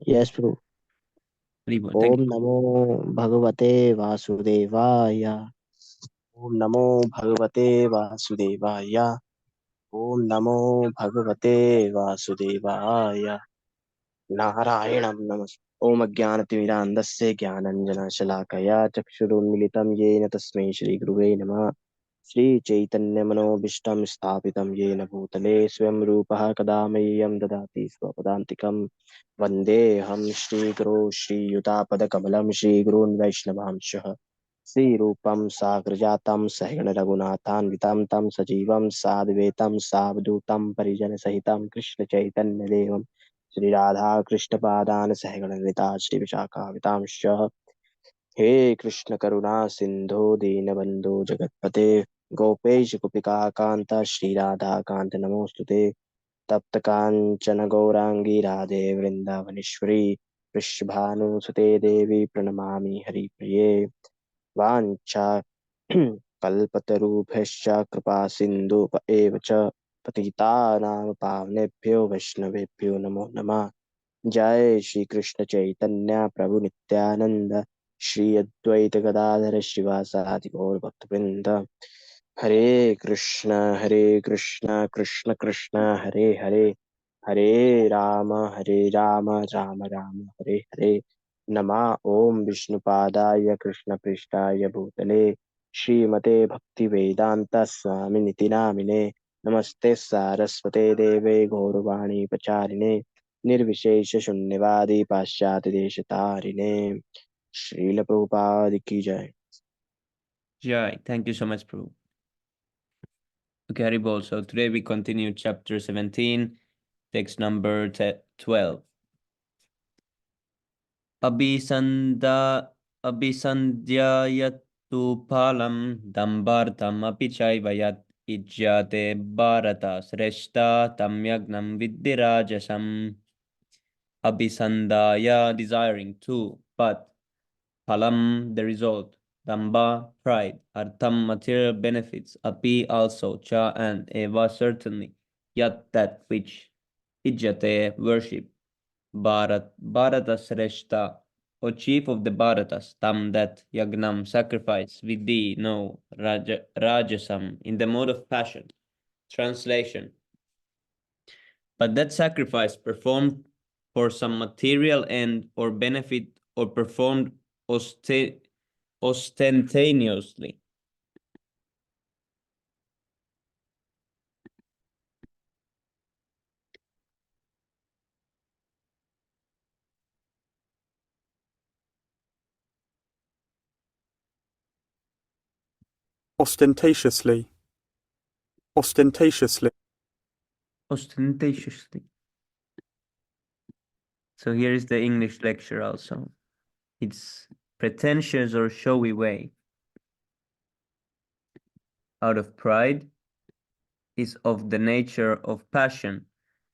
Yes, Prabhu. Thank Om Namo Bhagavate Vasudevaya. Om Namo Bhagavate Vasudevaya. Om Namo Bhagavate Vasudevaya. नारायणं नमस् ओम अज्ञानतिमिरान्धस्य ज्ञानञ्जनशलाकया चक्षुरुन्मिलितं येन तस्मै श्रीगुरुवे नमः श्रीचैतन्यमनोभीष्टं स्थापितं येन भूतले स्वयं रूपः कदा मह्यं ददाति स्वपदान्तिकं वन्देऽहं श्रीगुरो श्रीयुतापदकमलं श्रीगुरून् वैष्णवांशः श्रीरूपं साग्रजातं सहगण रघुनाथान्वितं तं सजीवं साद्वैतं सावधूतं परिजनसहितं कृष्णचैतन्यदेवं श्री राधा कृष्ण पादान सहगण ललिता श्री विशाखावितांश हे कृष्ण करुणा सिंधु दीनबंधु जगतपते गोपेश कुपिका कांत श्री राधा कांत नमोस्तुते तप्त कांचन गौरांगी राधे वृंदावनेश्वरी वृषभानुसुते देवी प्रणमामि हरिप्रिये वाञ्छा कल्पतरुभ्यश्च कृपा सिन्धु एव च पतितानां पावनेभ्यो वैष्णवेभ्यो नमो नमः जय श्री कृष्ण चैतन्य प्रभु नित्यानंद श्री अद्वैत गदाधर शिवासादि गौर भक्तवृंद हरे कृष्ण कृष्ण कृष्ण हरे हरे हरे राम राम राम हरे हरे नमः ओम विष्णुपादाय कृष्ण पृष्ठाय भूतले श्रीमते भक्ति वेदांत स्वामी निति नामिने नमस्ते सारस्वते देवे गौरवाणी प्रचारिणे निर्विशेष शून्यवादी पाश्चात्य देश तारिणे श्रील प्रभुपाद की जय। Jai. Thank you so much, Prabhu. Okay, Haribol. So today we continue chapter 17, text number 12. Abhisanda Abhisandhyayatu phalam dambartam api chaivayat ijyate bharata sreshta tamyagnam viddirajasam. Abhisandaya, desiring to, but phalam, the result, damba, pride, artham, material benefits, api, also, cha, and eva, certainly, yat, that which, ijjate, worship, bharata sreshta, O chief of the bharatas, tam, that, yagnam, sacrifice, vidhi, no, rajasam, in the mode of passion. Translation. But that sacrifice performed for some material end or benefit or performed ostentatiously. Ostentatiously. Ostentatiously. Ostentatiously. So here is the English lecture also. It's pretentious or showy way. Out of pride is of the nature of passion,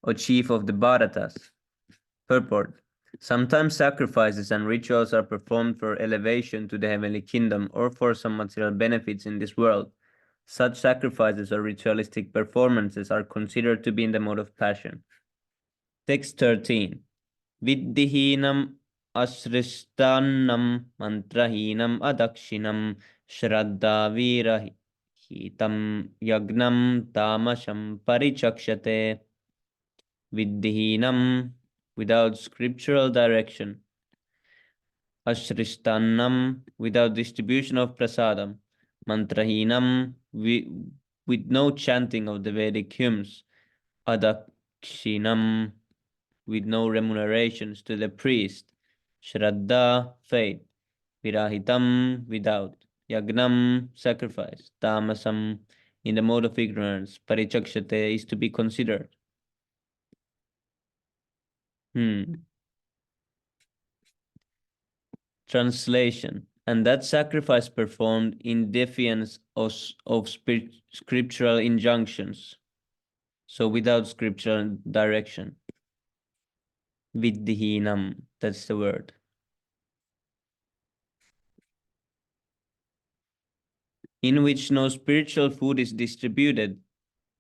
or chief of the Bharatas. Purport. Sometimes sacrifices and rituals are performed for elevation to the heavenly kingdom or for some material benefits in this world. Such sacrifices or ritualistic performances are considered to be in the mode of passion. Text 13. Viddihinam asristannam mantrahinam adakshinam shraddha virahitam yagnam tamasham parichakshate. Viddihinam, without scriptural direction. Ashristannam, without distribution of prasadam. Mantrahinam, with no chanting of the Vedic hymns. Adakshinam, with no remunerations to the priest. Shraddha, faith. Virahitam, without. Yagnam, sacrifice. Tamasam, in the mode of ignorance. Parichakshate, is to be considered. Translation. And that sacrifice performed in defiance of scriptural injunctions. So without scriptural direction. Viddihinam, that's the word. In which no spiritual food is distributed,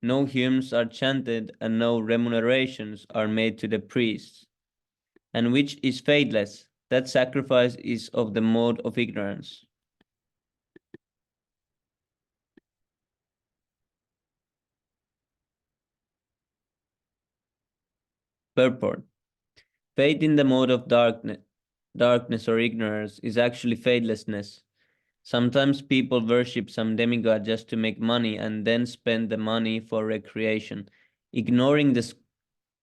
no hymns are chanted, and no remunerations are made to the priests. and which is faithless. That sacrifice is of the mode of ignorance. Purport. Faith in the mode of darkness or ignorance is actually faithlessness. Sometimes people worship some demigod just to make money and then spend the money for recreation, ignoring the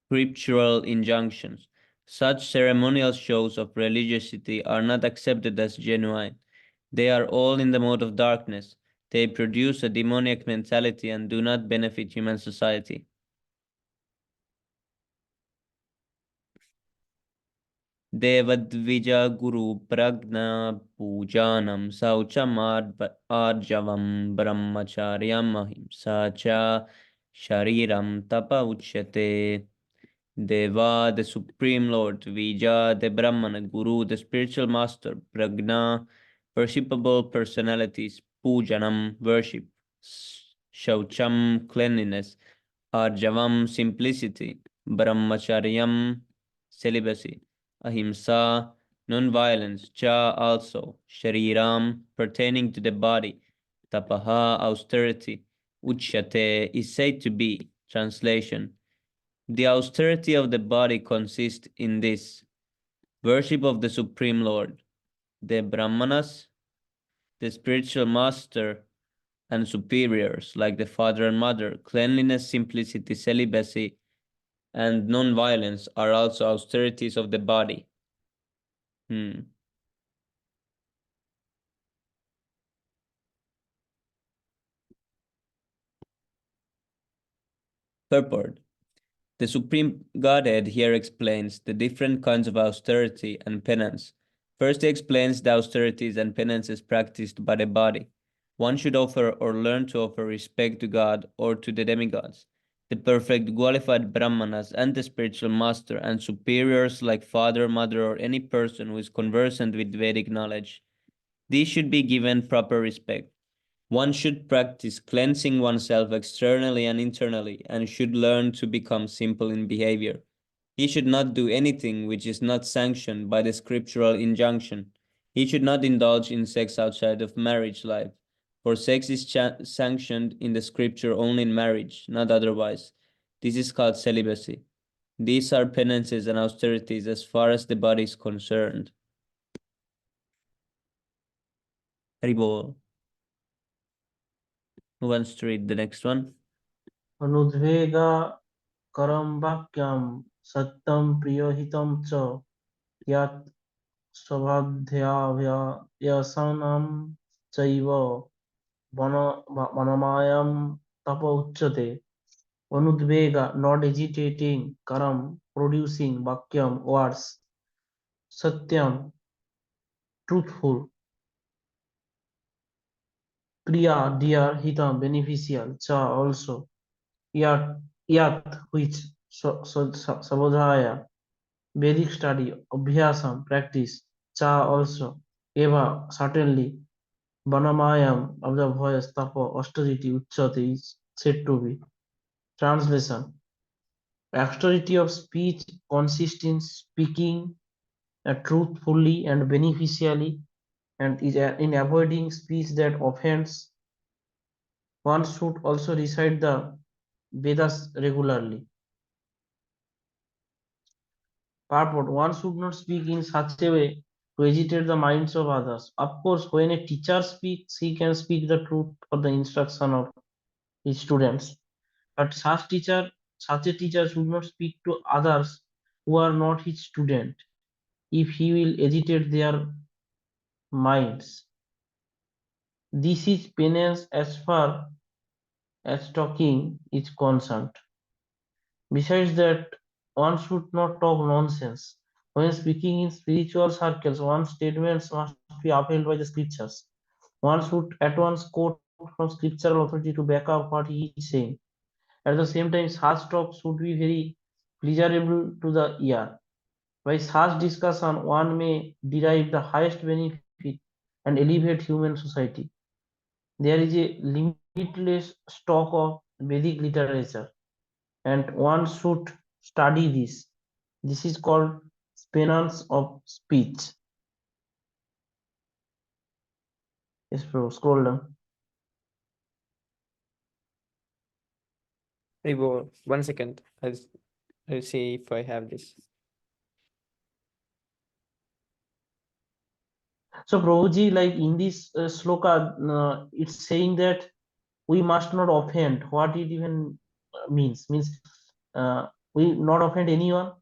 scriptural injunctions. Such ceremonial shows of religiosity are not accepted as genuine. They are all in the mode of darkness. They produce a demoniac mentality and do not benefit human society. देवद्विज गुरु प्रज्ञा पूजानं शौचमार्जवं ब्रह्मचर्यम् अहिंसा च शरीरं तप उच्यते. Deva, the Supreme Lord, Vija, the Brahman, Guru, the spiritual master, Pragna, perceivable personalities, Pujanam, worship, Shaucham, cleanliness, Arjavam, simplicity, Brahmacharyam, celibacy, Ahimsa, non-violence, Cha also, Shariram, pertaining to the body, Tapaha, austerity, Uchyate is said to be, translation. The austerity of the body consists in this worship of the Supreme Lord, the Brahmanas, the spiritual master, and superiors like the father and mother. Cleanliness, simplicity, celibacy, and non-violence are also austerities of the body. Purport. The Supreme Godhead here explains the different kinds of austerity and penance. First, he explains the austerities and penances practiced by the body. One should offer or learn to offer respect to God or to the demigods, the perfect qualified brahmanas and the spiritual master and superiors like father, mother, or any person who is conversant with Vedic knowledge. These should be given proper respect. One should practice cleansing oneself externally and internally and should learn to become simple in behavior. He should not do anything which is not sanctioned by the scriptural injunction. He should not indulge in sex outside of marriage life, for sex is sanctioned in the scripture only in marriage, not otherwise. This is called celibacy. These are penances and austerities as far as the body is concerned. Haribol. Who wants to read the next one? अनुद्वेगा करम वाक्यम सत्यम प्रियहितम च यत् स्वभाध्याभ्यसनं चैव वनमायं तप उच्यते. Anudvega, not agitating, karam, producing, vakyam, words, satyam, truthful, kriya, dear, hitam, beneficial, cha, also, yat, which, sabodhaya, Vedic study, abhyasam, practice, cha, also, eva, certainly, vanamayam, of the voice, tapa, austerity, uchyate, is said to be. Translation. Austerity of speech consists in speaking truthfully and beneficially, and is in avoiding speech that offends. One should also recite the Vedas regularly. Purport. One should not speak in such a way to agitate the minds of others. Of course, when a teacher speaks, he can speak the truth for the instruction of his students. But such a teacher should not speak to others who are not his student, if he will agitate their minds. This is penance as far as talking is concerned. Besides that, one should not talk nonsense. When speaking in spiritual circles, one's statements must be upheld by the scriptures. One should at once quote from scriptural authority to back up what he is saying. At the same time, such talk should be very pleasurable to the ear. By such discussion, one may derive the highest benefit and elevate human society. There is a limitless stock of Vedic literature, and one should study this. This is called penance of speech. Yes, bro. Scroll down. Hey, bro, 1 second. I'll see if I have this. So, Prabhuji, like in this sloka, it's saying that we must not offend. What it even means? Means we not offend anyone.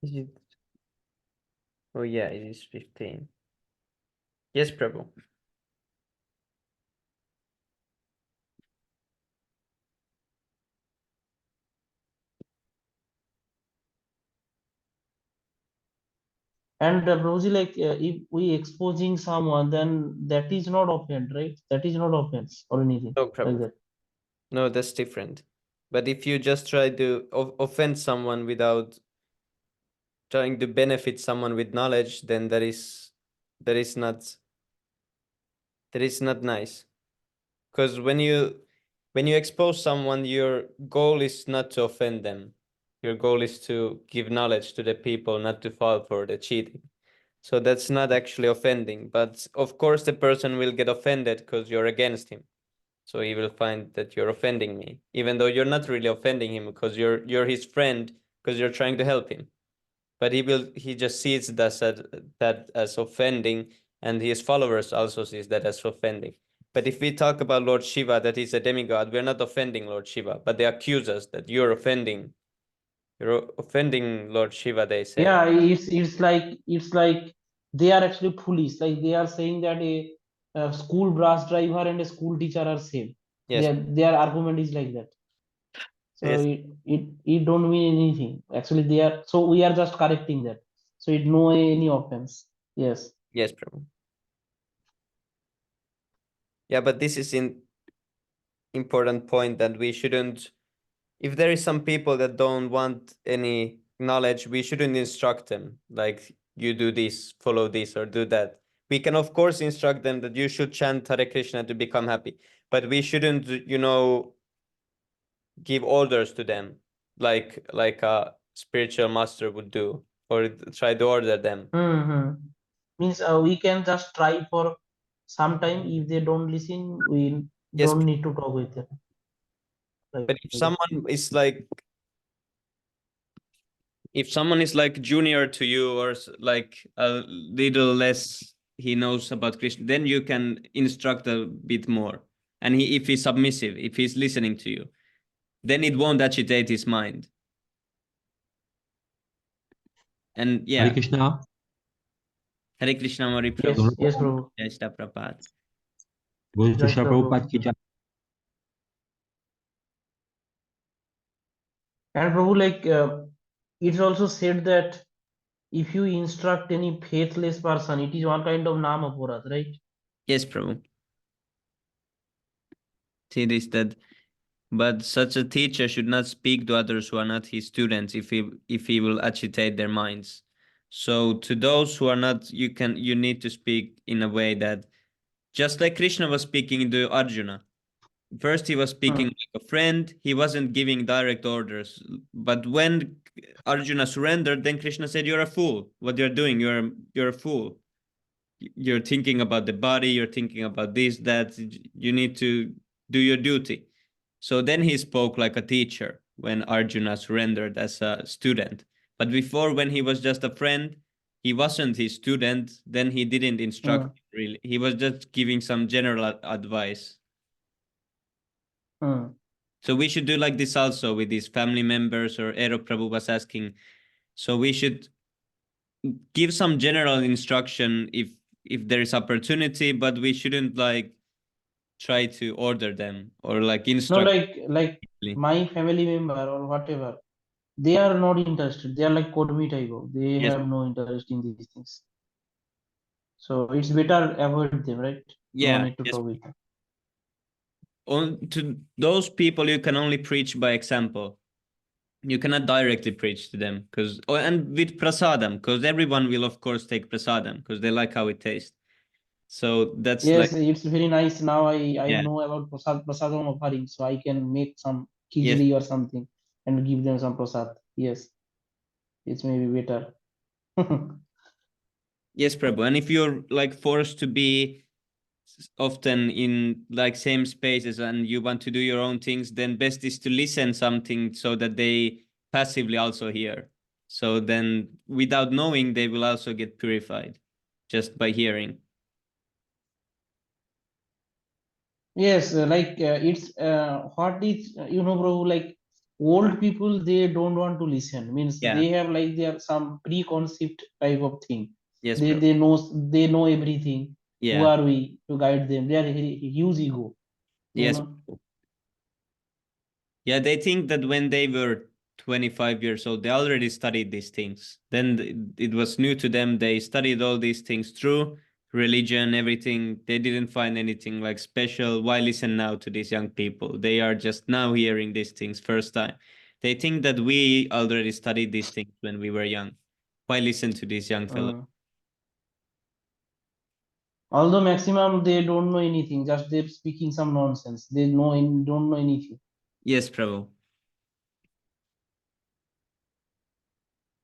Is it? Oh yeah, it is 15. Yes, Prabhu. And Prabhuji, like if we exposing someone, then that is not offend, right? That is not offense or anything No, like Prabhu. that. No, that's different. But if you just try to offend someone without trying to benefit someone with knowledge, then that is not that is not nice. Because when you expose someone, your goal is not to offend them. Your goal is to give knowledge to the people, not to fall for the cheating. So that's not actually offending. But of course, the person will get offended because you're against him. So he will find that you're offending me, even though you're not really offending him because you're his friend because you're trying to help him. But he just sees that as offending, and his followers also sees that as offending. But if we talk about Lord Shiva, that he's a demigod, we're not offending Lord Shiva, but they accuse us that you're offending Lord Shiva, they say. Yeah, it's like they are actually foolish. Like they are saying that a school bus driver and a school teacher are same. Yes, Their argument is like that. So yes, it don't mean anything. Actually, they are, so we are just correcting that. So it no any offense. Yes. yes, Prabhu. Yeah, but this is an important point that we shouldn't, if there is some people that don't want any knowledge, we shouldn't instruct them like you do this, follow this, or do that. We can of course instruct them that you should chant Hare Krishna to become happy, but we shouldn't, give orders to them like a spiritual master would do, or try to order them. Mm-hmm. Means we can just try for some time. If they don't listen, we Yes, don't need to talk with them. Like but that. if someone is like junior to you, or like a little less he knows about Krishna, then you can instruct a bit more. And if he's submissive, if he's listening to you, then it won't agitate his mind. And Hare yeah, Krishna. Hare Krishna, Mari Yes, Prabhu. yes, Prabhu. Jai Shri Prabhupada. Guru Jai Shri Shri Prabhupada ki Prabhu. jai. And Prabhu, like it's also said that if you instruct any faithless person, it is one kind of nama aparadh, right? Yes, Prabhu. See this, that but such a teacher should not speak to others who are not his students if he will agitate their minds. So to those who are not, you need to speak in a way that, just like Krishna was speaking to Arjuna. First, he was speaking Hmm. like a friend. He wasn't giving direct orders. But when Arjuna surrendered, then Krishna said, "You're a fool. What you're doing, you're a fool. You're thinking about the body. You're thinking about this, that. You need to do your duty." So then he spoke like a teacher when Arjuna surrendered as a student. But before, when he was just a friend, he wasn't his student. Then he didn't Hmm. instruct really. He was just giving some general advice. Hmm. So we should do like this also with these family members, or Ero Prabhu was asking. So we should give some general instruction if there is opportunity, but we shouldn't like try to order them or like No, instruct. like my family member or whatever, they are not interested. They are like Kodmi type of. They Yes. have no interest in these things. So it's better avoid them, right? No Yeah. need to Yes. talk with them. To those people, you can only preach by example. You cannot directly preach to them and with prasadam, because everyone will of course take prasadam because they like how it tastes. So that's Yes, like, it's very nice. Now I yeah, know about prasadam offering, so I can make some yes, khichdi or something and give them some prasad. Yes, it's maybe better. yes, Prabhu. And if you're like forced to be often in like same spaces and you want to do your own things, then best is to listen something so that they passively also hear. So then without knowing, they will also get purified just by hearing. Yes, it's what is bro, like old people they don't want to listen. Means Yeah. they have like their some preconceived type of thing. Yes, They bro. they know everything. Who Yeah. are we to guide them? They are huge ego, you Yes. know. Yeah, they think that when they were 25 years old, they already studied these things. Then it was new to them. They studied all these things through religion, everything. They didn't find anything like special. Why listen now to these young people? They are just now hearing these things first time. They think that we already studied these things when we were young. Why listen to these young fellows? Uh, Although maximum they don't know anything, just they're speaking some nonsense. They don't know anything. Yes, Prabhu.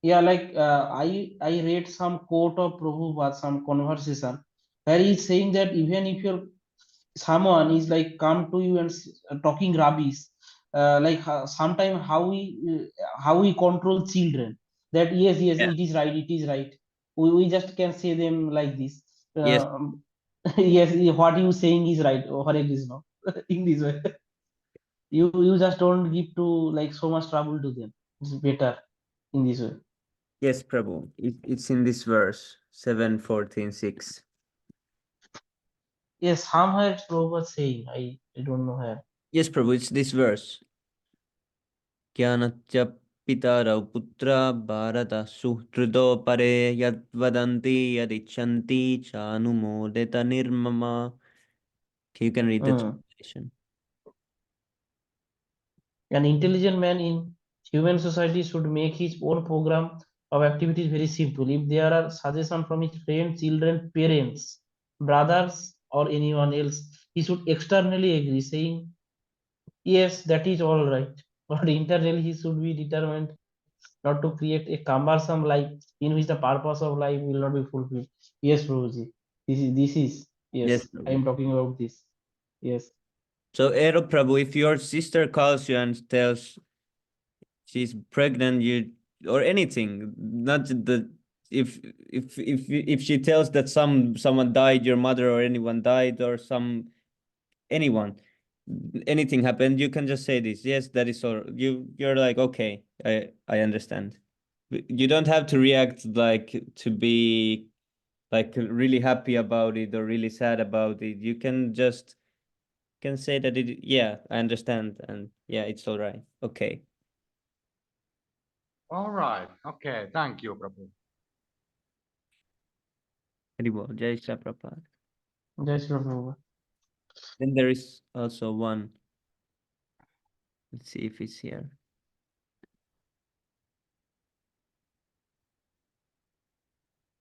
Yeah, I read some quote of Prabhupada, some conversation where he's saying that even if someone is like come to you and talking rubbish, sometime how we control children, that yes Yeah. it is right, we just can say them like this, Yes. yes, what you saying is right, or Hare Krishna. In this way, you just don't give to like so much trouble to them. It's better in this way. Yes, Prabhu. It's in this verse 7:14:6. Yes, somewhere it's Prabhupada saying, I don't know where. Yes, Prabhu. It's this verse. ज्ञानच्च पितरौ पुत्र भारत सुहृदो परे यद्वदन्ति यदिच्छन्ति चानुमोदित निर्ममा. You can read the Hmm. translation. An intelligent man in human society should make his own program of activities very simple. If there are suggestions from his friends, children, parents, brothers, or anyone else, he should externally agree, saying, yes, that is all right. But internally, he should be determined not to create a cumbersome life in which the purpose of life will not be fulfilled. Yes, Prabhuji. Yes, Yes, I Prabhu. am talking about this. Yes. So, Ero Prabhu, if your sister calls you and tells she's pregnant, you or anything, not the if she tells that someone died, your mother or anyone died, or anyone, anything happened, you can just say this. Yes, that is all. You're like, okay, I understand. You don't have to react like to be like really happy about it or really sad about it. You can just can say that yeah, I understand, and yeah, it's all right. Okay. All right. Okay. Thank you, Prabhu. Very well. Jai Shri Prabhupada. Jai Shri Prabhupada. Then there is also one. Let's see if it's here.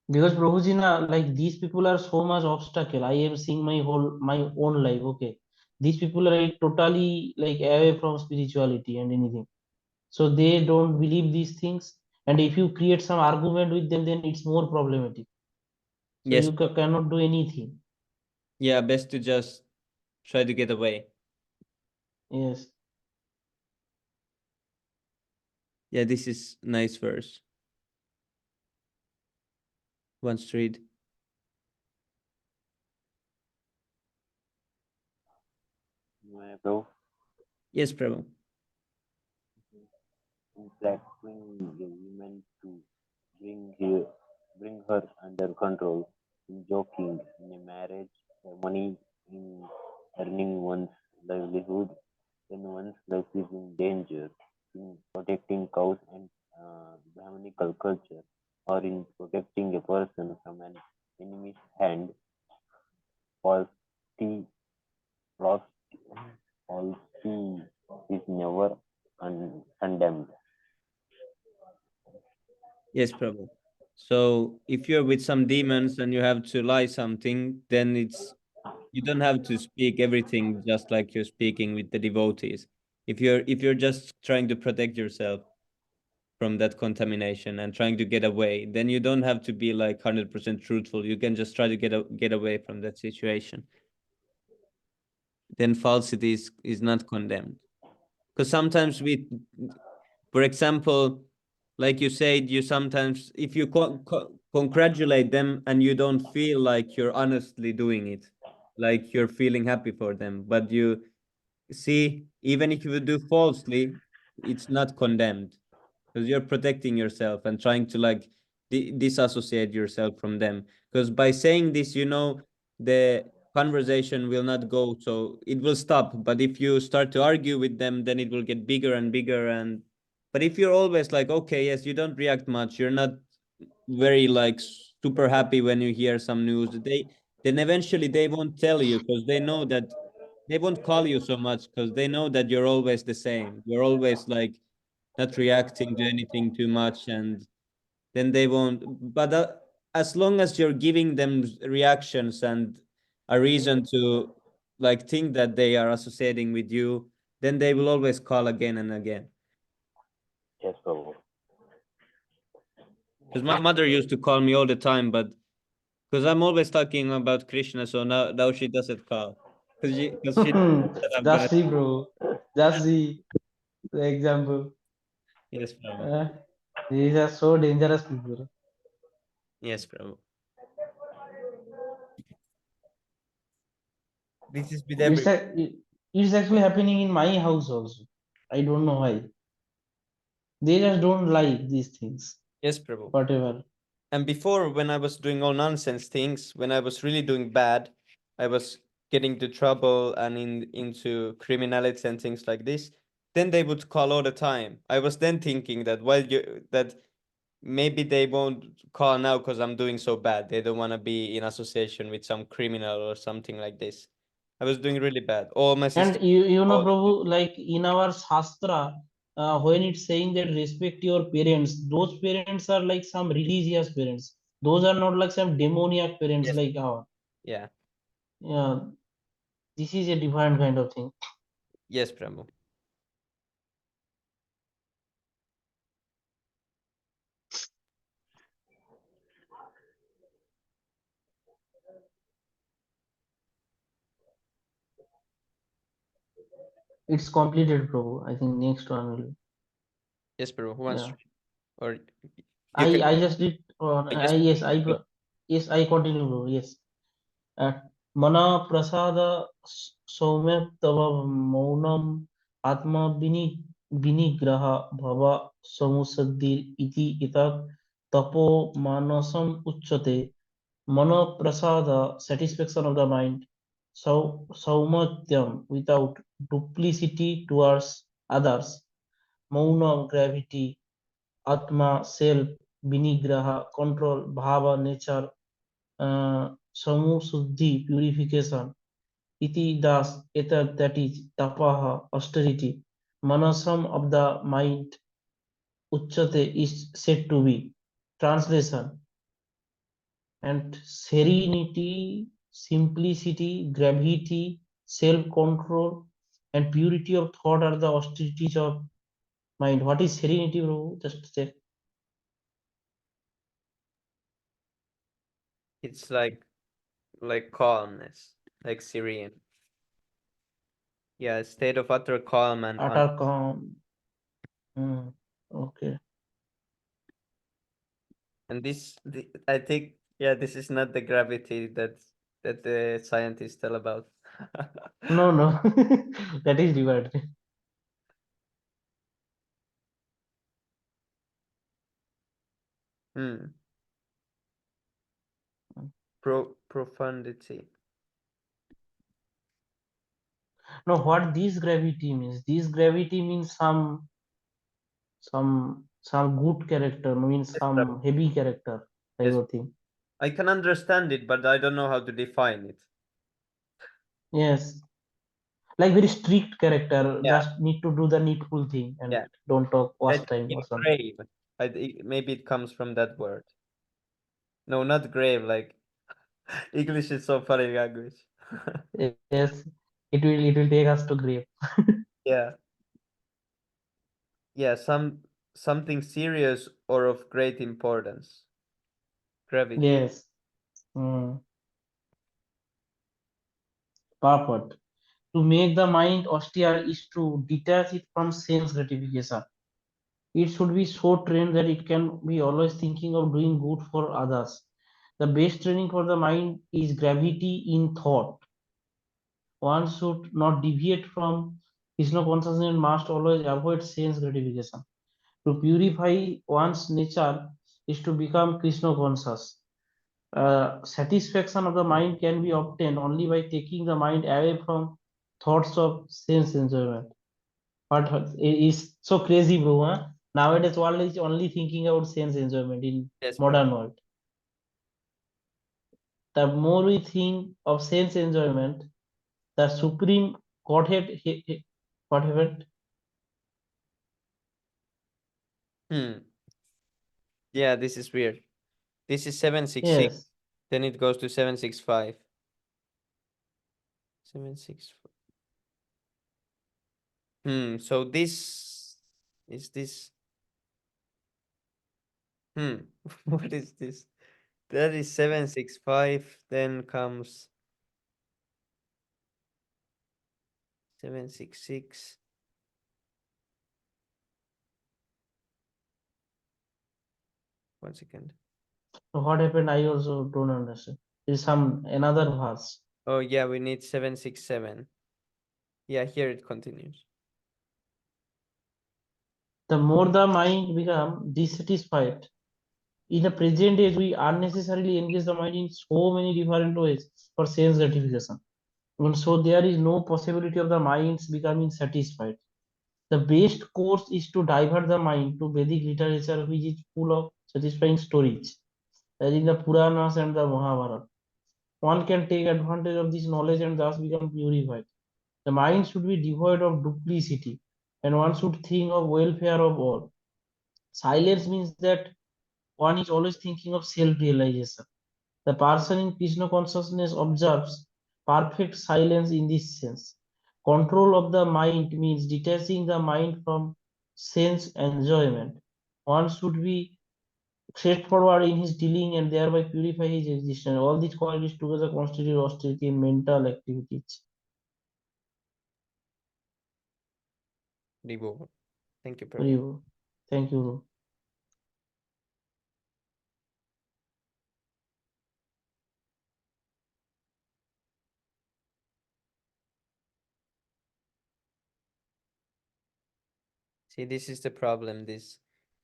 Because Prabhuji, na, like these people are so much obstacle. I am seeing my own life. Okay, these people are like, totally like away from spirituality and anything. So they don't believe these things. And if you create some argument with them, then it's more problematic. So Yes. you cannot do anything. Yeah, best to just try to get away. Yes. Yeah, this is nice verse. One street. Bro, Yes, Prabhu. flattering the woman to bring her under control, in joking, in a marriage ceremony, in earning one's livelihood, when one's life is in danger, in protecting cows and Brahminical culture, or in protecting a person from an enemy's hand, falsity, false, falsity is never condemned. Yes, Prabhu. So if you're with some demons and you have to lie something, then you don't have to speak everything just like you're speaking with the devotees. If you're just trying to protect yourself from that contamination and trying to get away, then you don't have to be like 100% truthful. You can just try to get away from that situation. Then falsity is not condemned. Because sometimes for example, like you said, you sometimes, if you congratulate them and you don't feel like you're honestly doing it, like you're feeling happy for them, but you see, even if you do falsely, it's not condemned because you're protecting yourself and trying to like disassociate yourself from them. Because by saying this, the conversation will not go, so it will stop. But if you start to argue with them, then it will get bigger and bigger. And but if you're always like, okay, yes, you don't react much, you're not very like super happy when you hear some news, then eventually they won't tell you because they know that they won't call you so much because they know that you're always the same. You're always like not reacting to anything too much, and then they won't. But as long as you're giving them reactions and a reason to like think that they are associating with you, then they will always call again and again. Yes, Prabhu. Because my mother used to call me all the time, but because I'm always talking about Krishna, so now she doesn't call because she knows that I'm Just gonna. see, bro. Just see the example. Yes, Prabhu. Uh, these are so dangerous people. Yes, Prabhu. This is with It's every. it's actually happening in my house also. I don't know why. They just don't like these things. Yes, Prabhu. Whatever. And before, when I was doing all nonsense things, when I was really doing bad, I was getting into trouble and into criminality and things like this. Then they would call all the time. I was then thinking that that maybe they won't call now because I'm doing so bad. They don't want to be in association with some criminal or something like this. I was doing really bad. All my And sisters you know, called. Prabhu, like in our Shastra, when it's saying that respect your parents, those parents are like some religious parents. Those are not like some demoniac parents Yes. like our. Yeah. Yeah, this is a different kind of thing. Yes, Prabhu. It's completed, Prabhu. I think next one will. Yes, Prabhu. Who wants Yeah. to? Or you can. I just did. Yes. Yes, yes, I continue, Prabhu. Yes. मना प्रसाद सौम्य तव मौनम आत्मा विनिग्रह भव समुसद्धिर इति एतत् तपो मानसम उच्यते मन prasada satisfaction of the mind saumatyam without duplicity towards others maunam gravity atma self vinigraha control bhava nature samusuddhi purification iti das etat that is tapaha austerity manasam of the mind uchyate is said to be translation and serenity simplicity gravity self control and purity of thought are the austerities of mind. What is serenity, bro? Just check. It's like calmness, like serene. Yeah, a state of utter calm and Utter calm. Okay. and I think, yeah, this is not the gravity that the scientists tell about. No, no. That is divided. Hmm. Profundity. No, what this gravity means? This gravity means some good character, means Yes, Prabhu. some heavy character type Yes, of thing. I can understand it, but I don't know how to define it. Yes, like very strict character, Yeah, just need to do the needful thing and yeah. don't talk I waste think time or something. brave. Maybe it comes from that word. No, not grave. Like English is so funny language. Yes, it will take us to grave. Yeah. Yeah, something serious or of great importance. Gravity. Yes. Hmm. Perfect. To make the mind austere is to detach it from sense gratification. It should be so trained that it can be always thinking of doing good for others. The best training for the mind is gravity in thought. One should not deviate from Krishna consciousness and must always avoid sense gratification. To purify one's nature is to become Krishna conscious. Satisfaction of the mind can be obtained only by taking the mind away from thoughts of sense enjoyment. But it's so crazy, bro. Huh? Nowadays, world is only thinking about sense enjoyment in Yes, Prabhu. modern world. The more we think of sense enjoyment, the supreme Godhead, Godhead, Hmm. Yeah, this is weird. This is 766. yes. Then it goes to 765. 765. So this is this. What is this? That is 765. Then comes 766. One second. So what happened? I also don't understand. There is some another verse. Oh yeah, we need 767. Yeah, here it continues. The more the mind become dissatisfied, in the present age, we unnecessarily engage the mind in so many different ways for sense gratification. And so there is no possibility of the minds becoming satisfied. The best course is to divert the mind to Vedic literature, which is full of satisfying stories, as in the Puranas and the Mahabharata. One can take advantage of this knowledge and thus become purified. The mind should be devoid of duplicity, and one should think of welfare of all. Silence means that one is always thinking of self-realization. The person in Krishna consciousness observes perfect silence in this sense. Control of the mind means detaching the mind from sense enjoyment. One should be straightforward in his dealing and thereby purify his existence. All these qualities together constitute austerity in mental activities. Ribo. Thank you, Very Prabhu. good. Thank you. See, this is the problem, this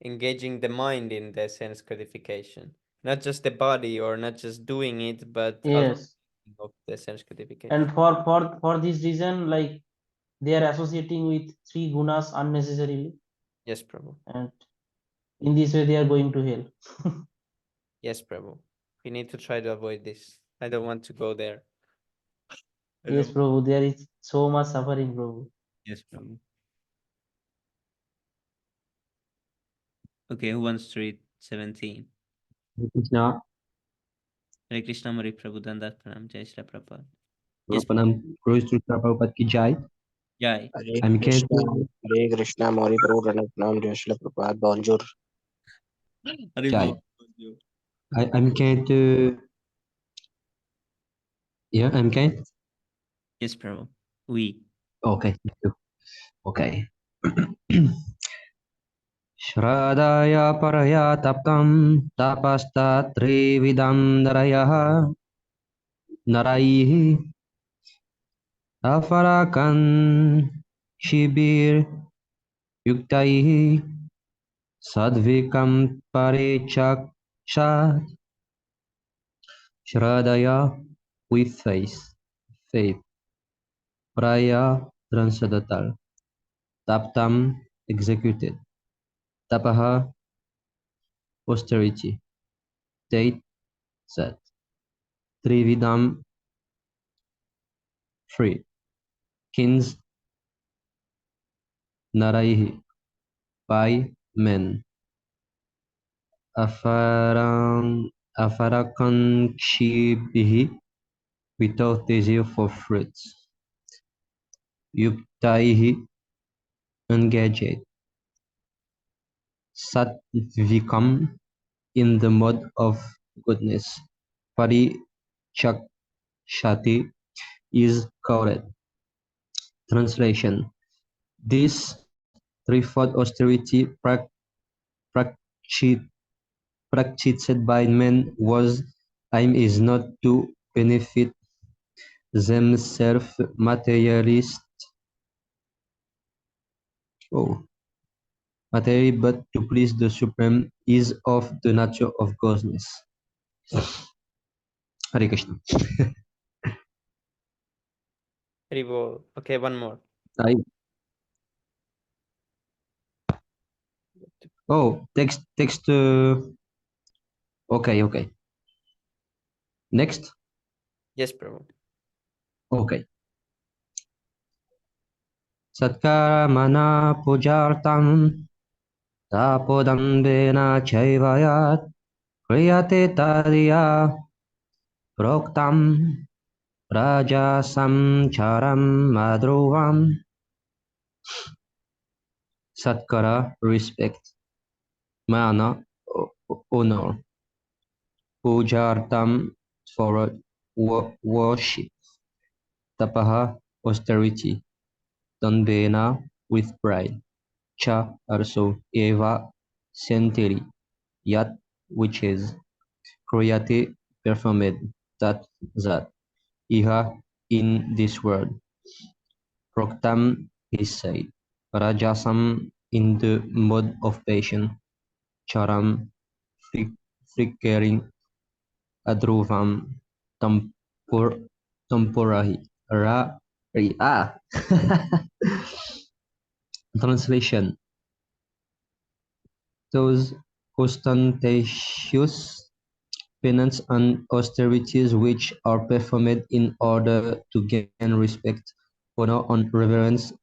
engaging the mind in the sense gratification. Not just the body or not just doing it, but also Yes, of the sense gratification. and for this reason, like they are associating with three gunas unnecessarily, Yes, Prabhu. and in this way they are going to hell. Yes, Prabhu. We need to try to avoid this. I don't want to go there. I Yes, don't. Prabhu, there is so much suffering, Prabhu. Yes, Prabhu. Okay, who wants to read 17? Krishna, Hare Krishna, Mari Prabhu, Dandat Pranam, Jai Shri Prabhupada. Guru Yes, Pranam, Guru Sri Prabhupada ki jai. Jai. I'm going to Hare Krishna, Mori Prabhu, Pranam, Jai Shri Prabhupada, bonjour. Hare jai. Bol. I'm going to I'm going. Yes, Prabhu. We. Okay, thank you. Okay. Shradaya paraya taptam tapasta trividam narayah naraihi afarakan shibir yuktaihi sadvikam parichaksha Shradaya with faith, Praya transcendental, Taptam executed, Tapaha austerity, Tate set, Trividam free, Kins Naraihi by men, Afarakankshibihi without desire for fruits. Yuktaihi engaged. Sattvikam in the mode of goodness. Parichakshati is correct. Translation. This threefold austerity practiced by men was aim is not to benefit themselves materially but to please the Supreme is of the nature of godness. Hare Krishna. Haribol. Okay, one more. I, text. Okay. Next. Yes, Prabhu. Okay. Satkaramana pujartam tapodambena chaivayat kriyate tadya proktam rajasam charam madruvam. Satkara, respect. Mana, honor. Pujartam, for worship. Tapaha, austerity. Tanbena, with pride. Cha, also. Eva, century. Yat, which is. Kriyate, performed. That. Iha, in this world. Proktam, is said. Rajasam, in the mode of passion. Charam, flickering. Adruvam, temporary. Translation. Those ostentatious penance and austerities which are performed in order to gain respect, honor, and reverence,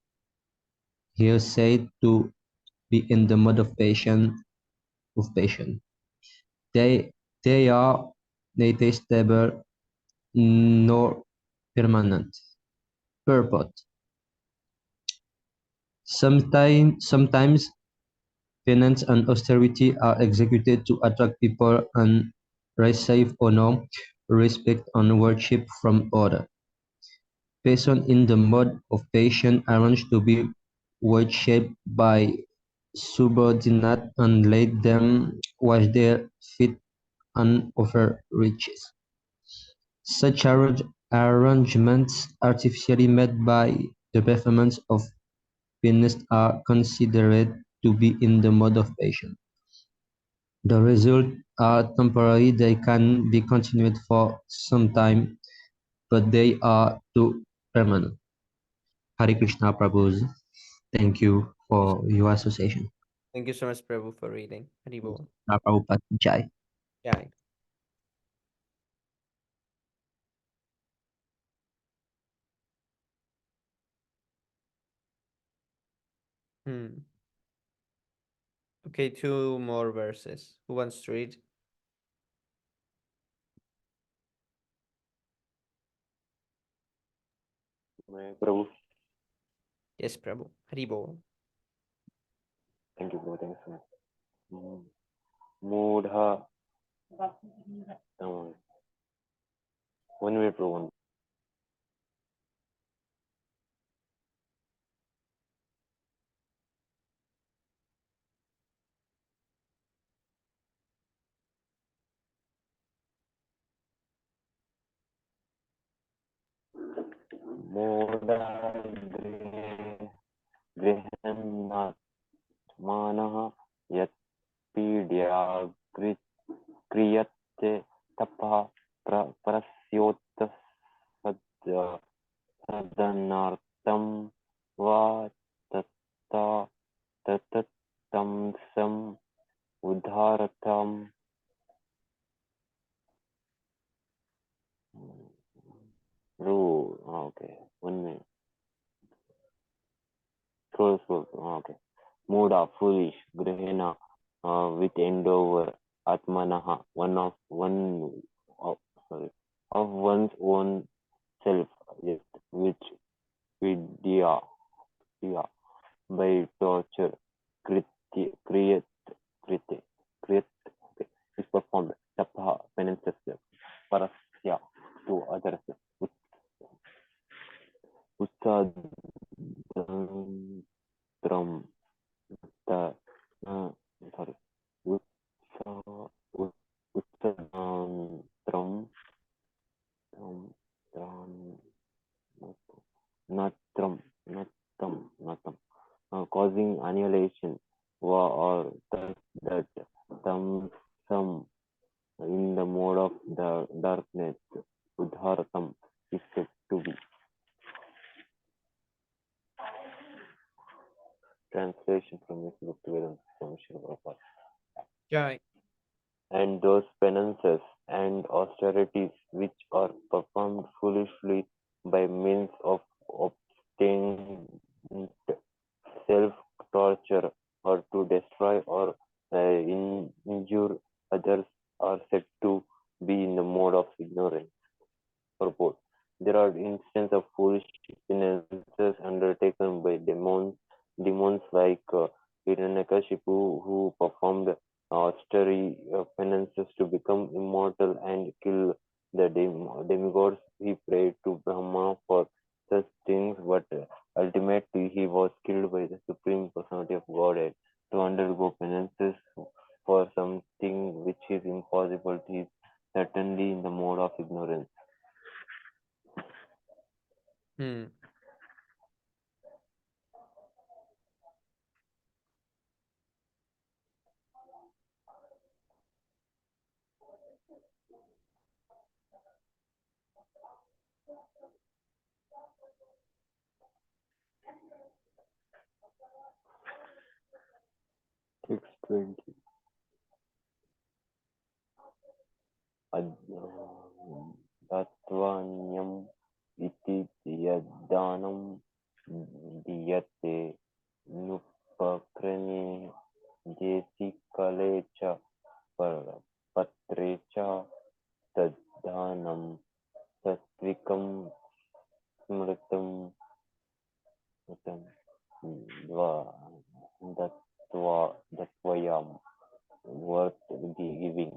here said to be in the mode of patience. They are neither stable nor permanent. Purport. Sometimes penance and austerity are executed to attract people and receive honor, respect, and worship from others. Persons in the mode of patience arrange to be worshipped by subordinates and let them wash their feet and offer riches. Such arrangements, artificially made by the performance of penance, are considered to be in the mode of patience. The results are temporary; they can be continued for some time, but they are too permanent. Hare Krishna Prabhu's. Thank you for your association. Thank you so much, Prabhu, for reading. Haribol. Prabhupada Jai. Jai. Hmm. Okay, two more verses. Who wants to read? Prabhu, Yes, Prabhu. Haribol. thank you, Prabhu. Thank you so much. Moodha. 1 minute, Prabhu. Moodha गृह्णात्मानः यत्पीड्या क्रियते तपः परस्योत्तसदनार्थं वा तत्तमसम् उद्धारतम् okay, 1 minute. Scroll. Okay. Mood of foolish, grihena, with endeavor, atmanaha, sorry, of one's own self, yet which vidya, vidya by torture, kriyat, kriyat, kriyat, okay, is performed. Tapha, penances, parasya, to others. Utsadantram, the, sorry, Utsa, Utsadantram, tram, natram, natam, causing annihilation, or that some in the mode of the darkness, udharatam is said to be. Translation from Bhagavad Gita. Jai. And those penances and austerities which are performed foolishly by means of obstinate self-torture or to destroy or injure others are said to be in the mode of ignorance. Purport. There are instances of foolish penances undertaken by demons like Hiranyakashipu, who performed austere penances to become immortal and kill the demigods. He prayed to Brahma for such things, but ultimately he was killed by the Supreme Personality of Godhead. To undergo penances for something which is impossible is certainly in the mode of ignorance. Hmm. Six 20. तत्त्वज्ञम् इति यद्दानं दीयते नुपक्रमे देशिकले च पत्रे च तद्दानं सात्विकं स्मृतं दत्त्वयाम् worth giving.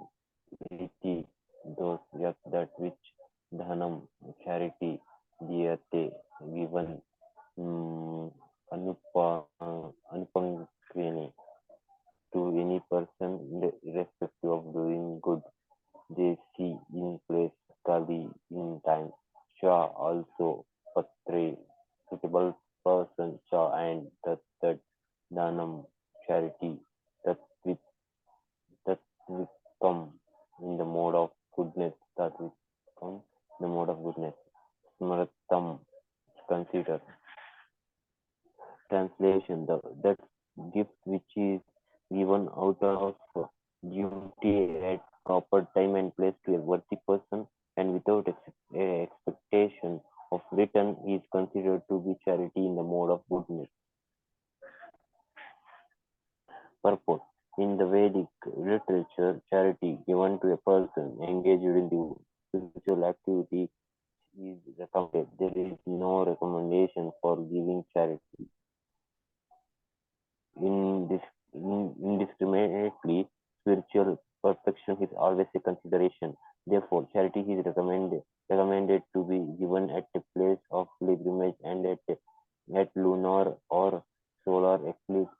Iti, those that which dhanam, charity, diyate, given, anupankriyane, to any person irrespective of doing good. They see in place, kali in time, sha also, patre, suitable person, sha and that dhanam, charity, that which that will come in the mode of goodness, that will come in the mode of goodness. Smaratam, consider. Translation, that gift which is given out of duty at proper time and place to a worthy person and without expectation of return is considered to be charity in the mode of goodness. Purport. In the Vedic literature, charity given to a person engaged in the spiritual activity is recommended. There is no recommendation for giving charity indiscriminately. Spiritual perfection is always a consideration. Therefore, charity is recommended to be given at a place of pilgrimage and at lunar or solar eclipse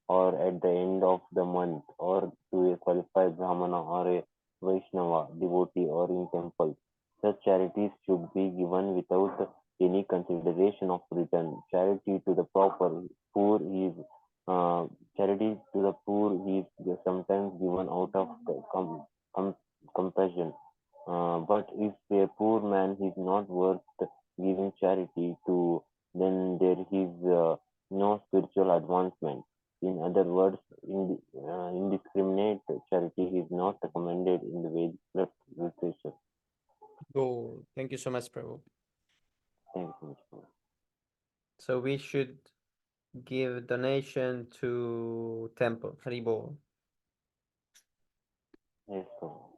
or at the end of the month or to a qualified Brahmana or a Vaishnava devotee or in temple. Such charities should be given without any consideration of return. Charity to the poor is charity to the poor is sometimes given out of compassion. But if a poor man is not worth giving charity to, then there is no spiritual advancement. In other words, indiscriminate charity is not recommended in the Vedic literature. Oh, thank you so much, Prabhu. Thank you so much. Prabhu. So we should give donation to temple. Haribol. Yes, Prabhu.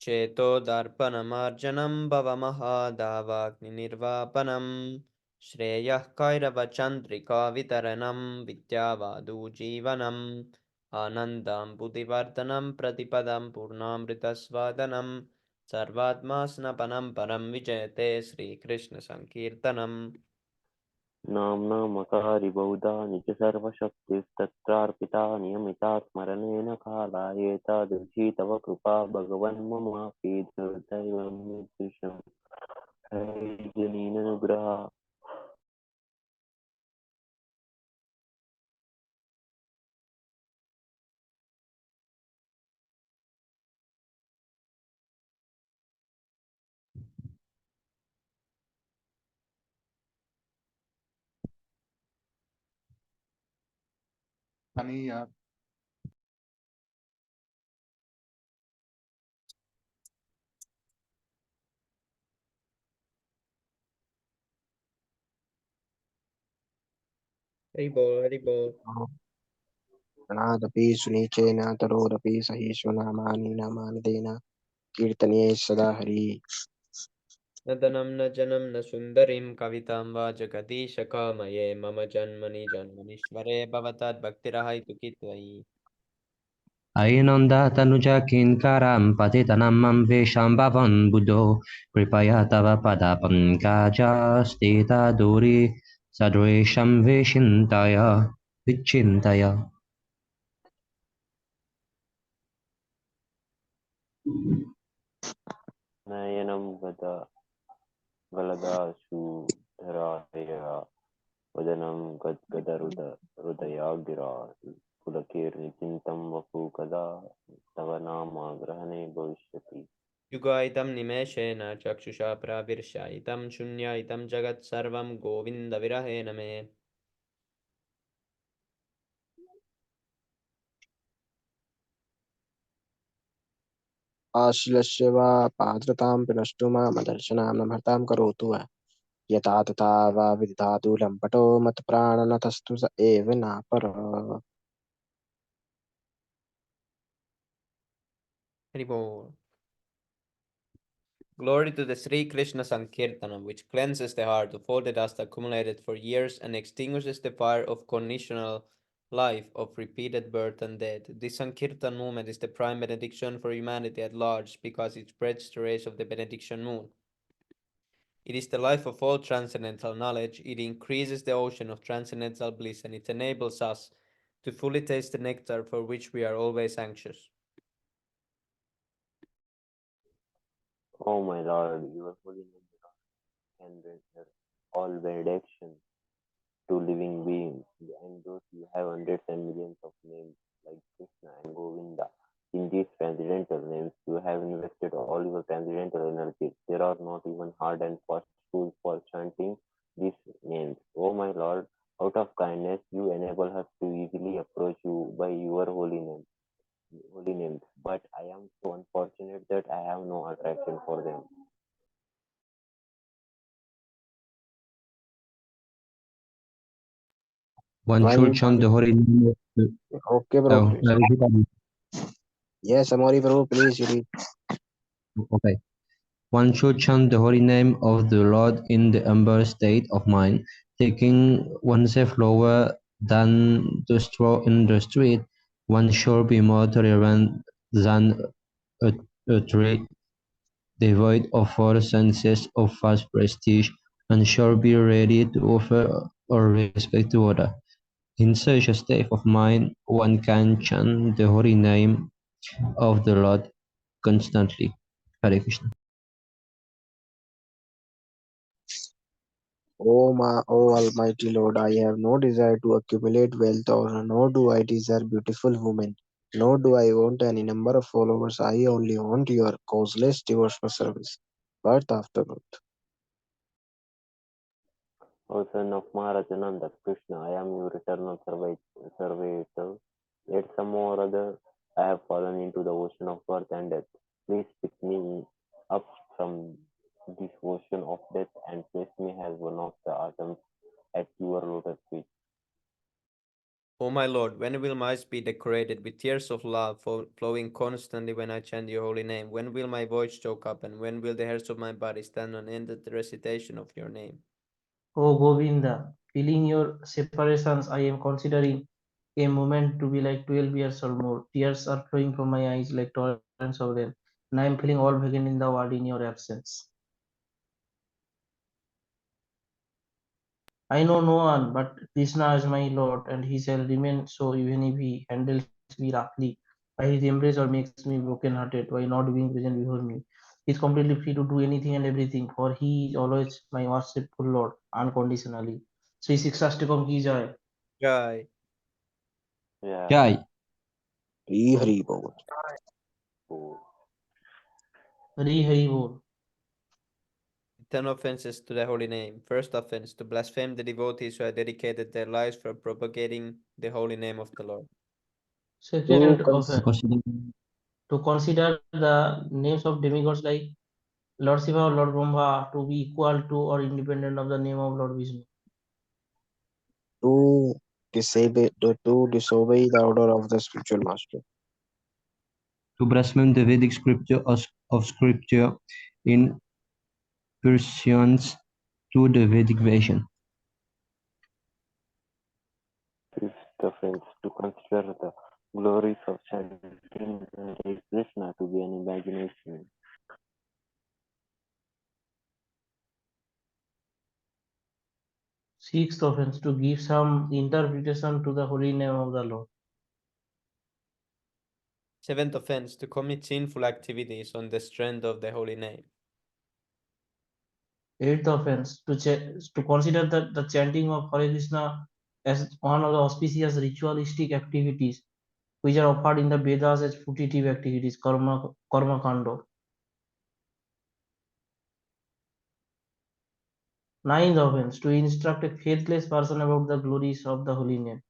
चेतोदर्पणमार्जनं भवमहादावाग्निर्वापनं श्रेयः कैरवचन्द्रिका वितरणं विद्यावादुजीवनम् आनन्दं बुद्धिवर्धनं प्रतिपदं पूर्णामृतस्वादनं सर्वात्मा स्नपनं परं विजयते श्रीकृष्णसङ्कीर्तनम् नाम्नामकारी बहुधा निज सर्वशक्तिस्तत्रार्पिता नियमिता स्मरणेन कालाय एतादृशी तव कृपा भगवन् ममापि दुर्दैवं मीदृशं हरिजनीननुग्रहा Aniya. हरि बोल हरि बोल अनादपि सुनीचेन तरोरपि सहिष्णुनामानि नामानि तेन कीर्तनीये सदा हरि। न धनं न जनं न सुन्दरीं कवितां वा जगदीश कामये मम जन्मनि जन्मनीश्वरे भवतद्भक्तिरहैतुकी त्वयि अयिनन्दातनुजा किङ्करां पतितनं मम वेषां भवन् बुधो कृपया तव पदपङ्कजस्थिता दूरी सदृशं विचिन्तय नयनं गलदाशुधराय वदनं हृदयागिरा पुलकीर्निचिन्तं वपु कदा तव नामग्रहणे भविष्यति युगायितं निमेषेण चक्षुषा प्राविर्शायितं शून्यायितं जगत्सर्वं गोविन्दविरहेण मे आश्लस्य वा पात्रतां पिनष्टु मामदर्शनां नमर्तां करोतु वः। यथा तथा वा विदधातु लम्पटो मत्प्राणनतस्तु स एव नापरः। हरि बोल Glory to the Sri Krishna Sankirtanam, which cleanses the heart of all the dust accumulated for years and extinguishes the fire of conditional life of repeated birth and death. This Sankirtan movement is the prime benediction for humanity at large because it spreads the rays of the benediction moon. It is the life of all transcendental knowledge, it increases the ocean of transcendental bliss, and it enables us to fully taste the nectar for which we are always anxious. O my Lord, your holy name can render all benediction to living beings, and those you have hundreds and millions of names like Krishna and Govinda. In these transcendental names, you have invested all your transcendental energies. There are not even hard and fast rules for chanting these names. O my Lord, out of kindness, you enable us to easily approach you by your holy names. But I am so unfortunate that I have no attraction for them. One should chant the holy name of the Okay, bro, oh, please. Yes, Amori, bro, please, you read. okay. One should chant the holy name of the Lord in the humble state of mind, taking oneself lower than the straw in the street. One should be more tolerant than a, a tree, devoid of false senses of false prestige, and should be ready to offer or respect to others. In such a state of mind, one can chant the holy name of the Lord constantly. Hare Krishna. O Almighty Lord, I have no desire to accumulate wealth, or nor do I desire beautiful women, nor do I want any number of followers. I only want your causeless devotional service, birth after birth. O son of Maharajananda Krishna, I am your eternal servitor. Yet somehow or other I have fallen into the ocean of birth and death. Please pick me up from this ocean of death and place me as one of the atoms at your lotus feet. O my Lord, when will my eyes be decorated with tears of love flowing constantly when I chant your holy name? When will my voice choke up, and when will the hairs of my body stand on end at the recitation of your name? O Govinda, feeling your separations, I am considering a moment to be like 12 years or more. Tears are flowing from my eyes like torrents of rain, and I am feeling all vacant in the world in your absence. I know no one but Krishna is my Lord, and he shall remain so even if he handles me roughly by his embrace or makes me broken-hearted by not being present before me. He is completely free to do anything and everything, for he is always my worshipful Lord, unconditionally. Sri Sikshastakam ki jai. Jai. Yeah. Jai. Hri Hari Bol. Oh. Hari Hari Bol. 10 offenses to the holy name. First offense, to blaspheme the devotees who have dedicated their lives for propagating the holy name of the Lord. Second To offense, to consider the names of demigods like Lord Shiva or Lord Brahma to be equal to or independent of the name of Lord Vishnu. to disobey the order of the spiritual master. To blaspheme the Vedic scripture of scripture in pursuance to the Vedic version. Fifth offense, to consider the glories of chanting Hare Krishna to be an imagination. Sixth offense, to give some interpretation to the holy name of the Lord. Seventh offense, to commit sinful activities on the strength of the holy name. Eighth offense, to consider the chanting of Hare Krishna as one of the auspicious ritualistic activities which are offered in the Vedas as putative activities, karma kando. Ninth offense, to instruct a faithless person about the glories of the holy name.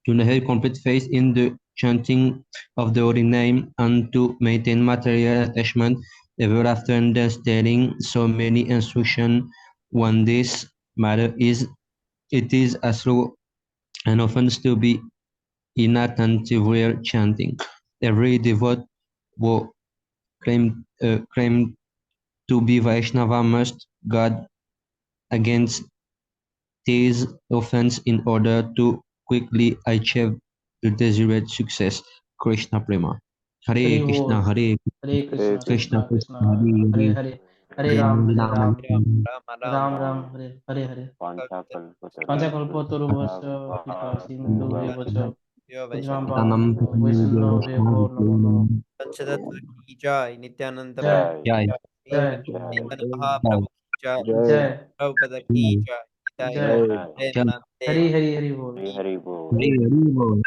To have complete faith in the chanting of the holy name and to maintain material attachment ever after, and then stating so many instructions on this matter it is as true an offense to be inattentive while chanting. Every devote who claim to be Vaishnava must guard against these offenses in order to quickly achieve the desired success. Krishna Prema. Hare Hari Krishna, Bol. Hare Hare Krishna, Krishna, Krishna Krishna, Krishna, Hare Hare Hare, Hare Hare, Ram, Hare Hare Rama, Ram, Ram. Ram Ram, Hare Hare Hare. Panchakalpatarubhyascha Panchakalpatarubhasya kripa sindhu Kripa evacha Yo Pujam Vaishnav. Pavan Vaishnav Devo Namo Namo. Panchatattva ki jai, Nityananda Jai, Prabhu Jai, ki Jai, jai, Jai, Chaitanya Jai, Mahaprabhu ki jai, Jai, Jai, Prabhupada ki Jai, jai, Jai Jai. Jai, Jai, Premanande Jai, Hari Hari Hari Bol. Hari Hari Hare Bol. Hare Bol.